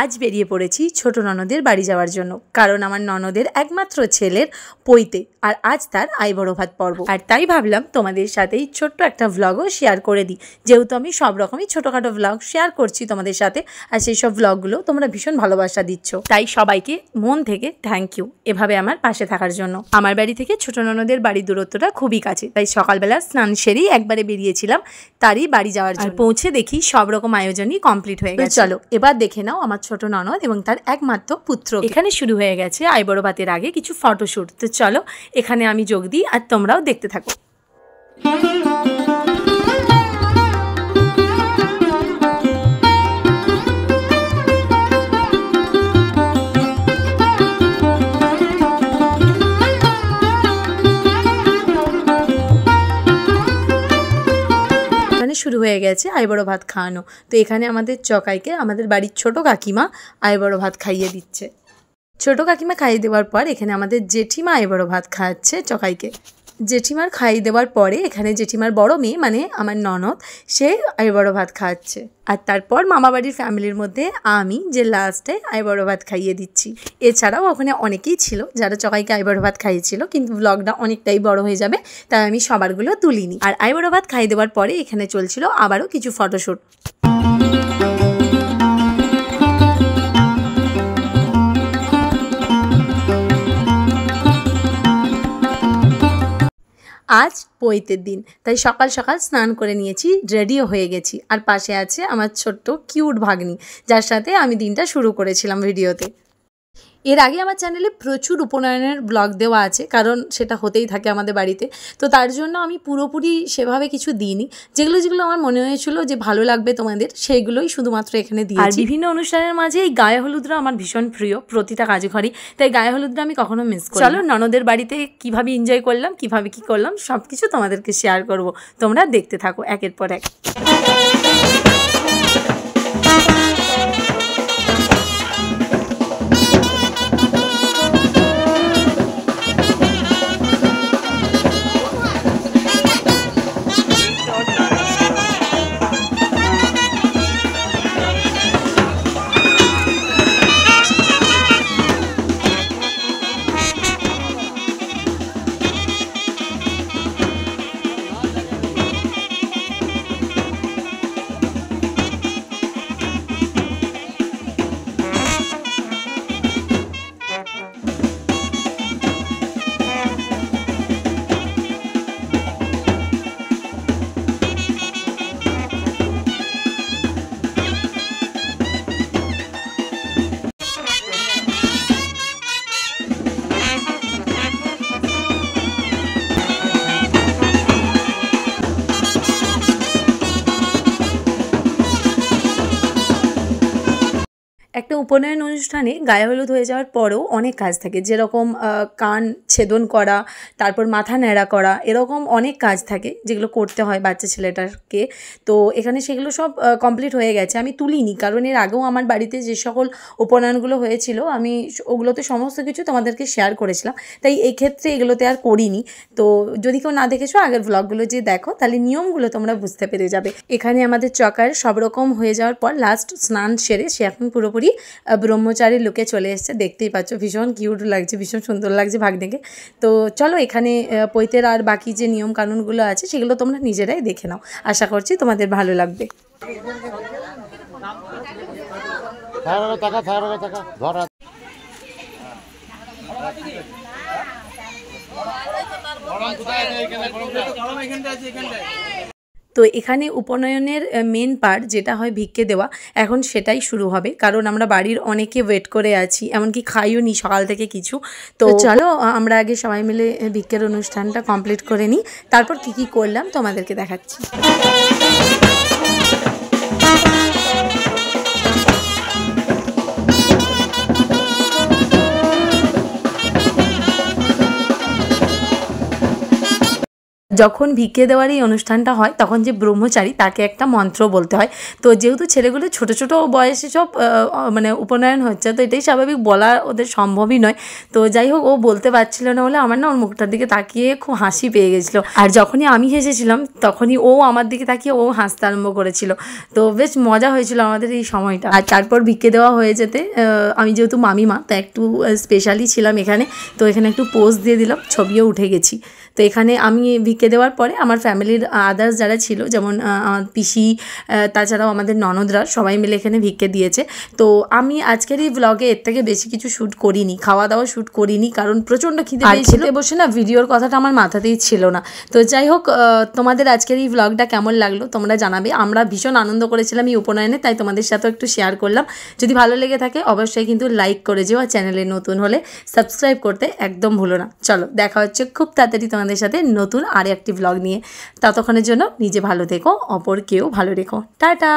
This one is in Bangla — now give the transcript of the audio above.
আজ বেরিয়ে পড়েছি ছোট ননদের বাড়ি যাওয়ার জন্য, কারণ আমার ননদের একমাত্র ছেলের পৈতে, আর আজ তার আইবড়ো ভাত পর্ব। আর তাই ভাবলাম তোমাদের সাথেই ছোট্ট একটা ভ্লগও শেয়ার করে দিই, যেহেতু আমি সব রকমই ছোটোখাটো ভ্লগ শেয়ার করছি তোমাদের সাথে, আর সেই সব ভ্লগগুলো তোমরা ভীষণ ভালোবাসা দিচ্ছ। তাই সবাইকে মন থেকে থ্যাংক ইউ এভাবে আমার পাশে থাকার জন্য। আমার বাড়ি থেকে ছোট ননদের বাড়ির দূরত্বটা খুবই কাছে, তাই সকালবেলা স্নান সেরেই একবারে বেরিয়েছিলাম তারই বাড়ি যাওয়ার জন্য। পৌঁছে দেখি সব রকম আয়োজনই কমপ্লিট হয়ে গেছে। চলো এবার দেখে নাও আমার ছোট ননদ এবং তার একমাত্র পুত্র। এখানে শুরু হয়ে গেছে আইবড়ো ভাতের আগে কিছু ফটোশুট। তো চলো এখানে আমি যোগ দিই আর তোমরাও দেখতে থাকো। শুরু হয়ে গেছে আইবড়ো ভাত খাওয়ানো। তো এখানে আমাদের চকাইকে আমাদের বাড়ির ছোট কাকিমা আইবড়ো ভাত খাইয়ে দিচ্ছে। ছোট কাকিমা খাইয়ে দেওয়ার পর এখানে আমাদের জেঠিমা আইবড়ো ভাত খাওয়াচ্ছে চকাইকে। জেঠিমার খাইয়ে দেওয়ার পরে এখানে জেঠিমার বড় মেয়ে মানে আমার ননদ, সে আইবড়ো ভাত খাওয়াচ্ছে। আর তারপর মামাবাড়ির ফ্যামিলির মধ্যে আমি যে লাস্টে আইবড়ো ভাত খাইয়ে দিচ্ছি। এছাড়াও ওখানে অনেকেই ছিল যারা চকাইকে আইবড়ো ভাত খাইয়েছিল, কিন্তু ব্লগটা অনেকটাই বড় হয়ে যাবে তাই আমি সবারগুলো তুলিনি। আর আইবড়ো ভাত খাইয়ে দেওয়ার পরে এখানে চলছিল আবারও কিছু ফটোশ্যুট। আজ পৈতের দিন, তাই সকাল সকাল স্নান করে নিয়েছি, রেডিও হয়ে গেছি। আর পাশে আছে আমার ছোট্ট কিউট ভাগ্নি, যার সাথে আমি দিনটা শুরু করেছিলাম ভিডিওতে। এর আগে আমার চ্যানেলে প্রচুর উপনয়নের ব্লগ দেওয়া আছে, কারণ সেটা হতেই থাকে আমাদের বাড়িতে। তো তার জন্য আমি পুরোপুরি সেভাবে কিছু দিইনি, যেগুলো যেগুলো আমার মনে হয়েছিল যে ভালো লাগবে তোমাদের, সেইগুলোই শুধুমাত্র এখানে দিই। আর বিভিন্ন অনুষ্ঠানের মাঝে এই গায়ে হলুদরা আমার ভীষণ প্রিয়, প্রতিটা কাজে ঘরেই, তাই গায়ে হলুদরা আমি কখনো মিস করি। চলো ননদের বাড়িতে কিভাবে এনজয় করলাম, কিভাবে কি করলাম সব কিছু তোমাদেরকে শেয়ার করব, তোমরা দেখতে থাকো একের পর এক। একটা উপনয়ন অনুষ্ঠানে গায়ে হলুদ হয়ে যাওয়ার পরেও অনেক কাজ থাকে, যেরকম কান ছেদন করা, তারপর মাথা ন্যাড়া করা, এরকম অনেক কাজ থাকে যেগুলো করতে হয় বাচ্চা ছেলেটাকে। তো এখানে সেগুলো সব কমপ্লিট হয়ে গেছে। আমি তুলিনি, কারণ এর আগেও আমার বাড়িতে যে সকল উপনয়নগুলো হয়েছিল আমি ওগুলোতে সমস্ত কিছু তোমাদেরকে শেয়ার করেছিলাম, তাই এই ক্ষেত্রে এগুলোতে আর করিনি। তো যদি কেউ না দেখেছো আগের ব্লগগুলো যে দেখো, তাহলে নিয়মগুলো তোমরা বুঝতে পেরে যাবে। এখানে আমাদের চকার সব রকম হয়ে যাওয়ার পর লাস্ট স্নান সেরে সে এখন পুরোপুরি ব্রহ্মচারীর লুকে চলে এসছে। দেখতেই পাচ্ছ ভীষণ কিউট লাগছে, ভীষণ সুন্দর লাগছে ভাগ্নেকে। তো চলো এখানে পৈতের আর বাকি যে নিয়ম কানুনগুলো আছে সেগুলো তোমরা নিজেরাই দেখে নাও, আশা করছি তোমাদের ভালো লাগবে। তো এখানে উপনয়নের মেন পার্ট যেটা হয় ভিক্ষে দেওয়া, এখন সেটাই শুরু হবে, কারণ আমরা বাড়ির অনেকে ওয়েট করে আছি, এমনকি খাইও নি সকাল থেকে কিছু। তো চলো আমরা আগে সবাই মিলে ভিক্ষের অনুষ্ঠানটা কমপ্লিট করে নিই, তারপর কি কি করলাম তোমাদেরকে দেখাচ্ছি। যখন ভিক্ষে দেওয়ার এই অনুষ্ঠানটা হয় তখন যে ব্রহ্মচারী তাকে একটা মন্ত্র বলতে হয়। তো যেহেতু ছেলেগুলো ছোট ছোট বয়সে সব মানে উপনয়ন হচ্ছে, তো এটাই স্বাভাবিক, বলা ওদের সম্ভবই নয়। তো যাই হোক, ও বলতে পারছিল না বলে আমার না ওর মুখটার দিকে তাকিয়ে খুব হাসি পেয়ে গেছিলো। আর যখনই আমি হেসেছিলাম তখনই ও আমার দিকে তাকিয়ে ও হাসতে আরম্ভ করেছিল। তো বেশ মজা হয়েছিল আমাদের এই সময়টা। আর তারপর ভিক্ষে দেওয়া হয়ে যেতে আমি যেহেতু মামিমা, তো একটু স্পেশালি ছিলাম এখানে, তো এখানে একটু পোজ দিয়ে দিলাম, ছবিও উঠে গেছি। তো এখানে আমি ভিক্ষে দেওয়ার পরে আমার ফ্যামিলির আদার্স যারা ছিল, যেমন আমার পিসি, তাছাড়াও আমাদের ননদরা সবাই মিলে এখানে ভিক্ষে দিয়েছে। তো আমি আজকের এই ব্লগে এর থেকে বেশি কিছু শ্যুট করিনি, খাওয়া দাওয়া শ্যুট করিনি, কারণ প্রচণ্ড খিদে পেয়েছিল, বসে না ভিডিওর কথাটা আমার মাথাতেই ছিল না। তো যাই হোক, তোমাদের আজকের এই ব্লগটা কেমন লাগলো তোমরা জানাবে। আমরা ভীষণ আনন্দ করেছিলাম এই উপনয়নে, তাই তোমাদের সাথেও একটু শেয়ার করলাম। যদি ভালো লেগে থাকে অবশ্যই কিন্তু লাইক করে যেও, আর চ্যানেলে নতুন হলে সাবস্ক্রাইব করতে একদম ভুলো না। চলো, দেখা হচ্ছে খুব তাড়াতাড়ি তোমাদের সাথে নতুন আর একটি ব্লগ নিয়ে। ততক্ষণের জন্য নিজে ভালো থেকো, অপর কেউ ভালো রেখো। টাটা।